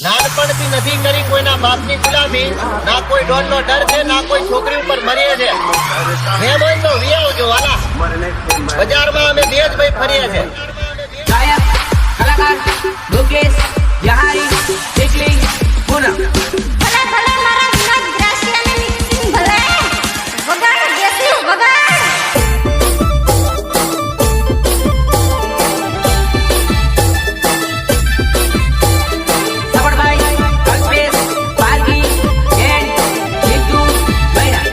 નાનપણથી નથી કરી કોઈના બાપની ગુલામી, ના કોઈ ડોનનો ડર છે, ના કોઈ છોકરી ઉપર મરીએ છે. મેં હોય તો વી આવજો વાલા. બજારમાં અમે દેશભાઈ ફરીએ છે. ગાયક કલાકાર મુકેશ બિહારી ચીખલી પૂનમ ભલે ભલે મારા વિનોદ દ્રશ્યને મિક્સિંગ ભલે વગાડ દેસી વગાડ. સપડભાઈ કલ્પેશ પારગી એન્ડ જીતુ મૈરા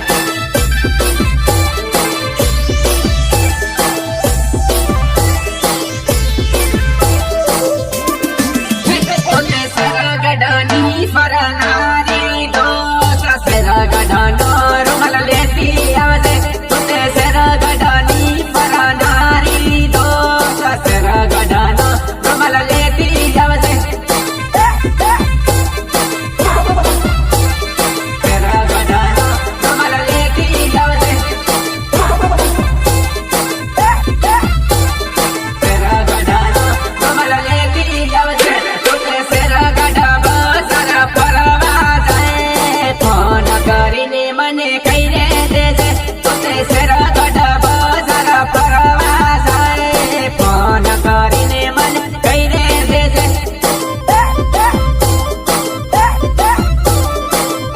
સરગડાની ફરનારી તો સરગડાનો રૂમાલ લેતી આવજે. તુતે સરગડાની ફરનારી તો સરગડાનો રૂમાલ લેતી આવજે. સરગડાનો રૂમાલ લેતી આવજે. સરગડાનો રૂમાલ લેતી આવજે. તુતે સરગડા બજાર ફરવા જાય, ફોન કરીને મને કહી દેજે. તુતે સરગડા બજાર ફરવા જાય, ફોન કરીને મને કહી દેજે.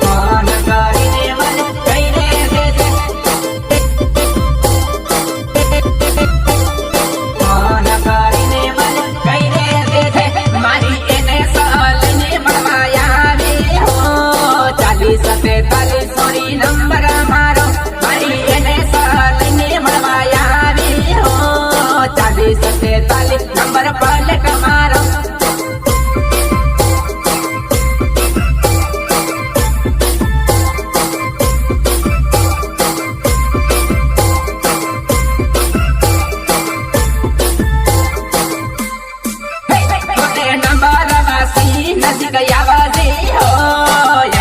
ફોન કરીને મને કહી દેજે. ફોન કરીને મને કહી દેજે. મારી એને સાલને મળવા આવી હો, 40 સોરી નંબર મારો. મારી એને સાલને મળવા આવી હો, 40 નંબર પલટ મારો. પોતે નંબર વાસી નજીક આવજે હો,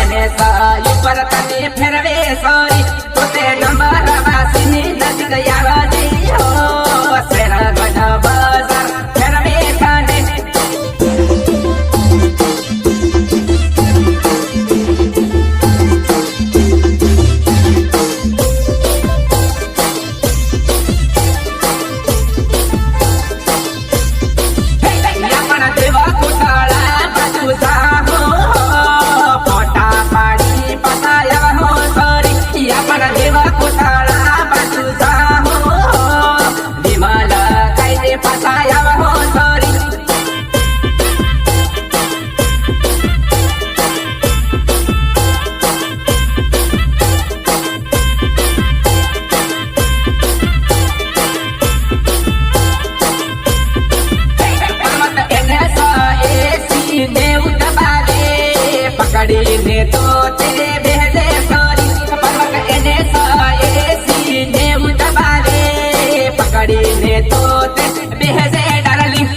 એને સાલી પર તને ફેરવે સોરી. પોતે નંબર વાસી નજીક આવજે હો, સરગડા બજાર ફેરવે તને. યાપણ દેવા કોટાળા બાજુ જાહો, ફોટા પાડી પતાયા હો સોરી. યાપણ દેવા કોટાળા બાજુ જાહો, વિમલ કાયદે પતાયા હો સોરી. પર્વત એને એસી નેવું દબાવે, પકડીને તો તે બેહજે સોરી. પર્વત એને એસી નેવું દબાવે, પકડીને તો તે બેહજે ડાર્લિંગ.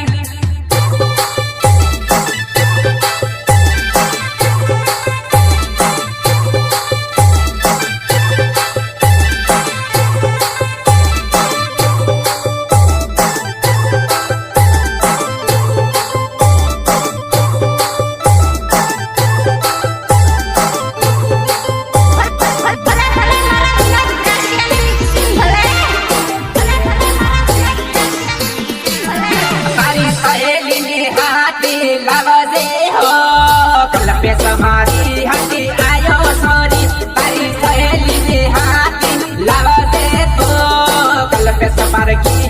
ભલે ભલે મારા વિનોદ દ્રશ્યને મિક્સિંગ ભલે તારી સહેલીની હાથી લાવજે હો, કલ્પેશ મારી હાથી આયો સોરી. તારી સહેલીની હાથી લાવજે તો કલ્પેશ પારકી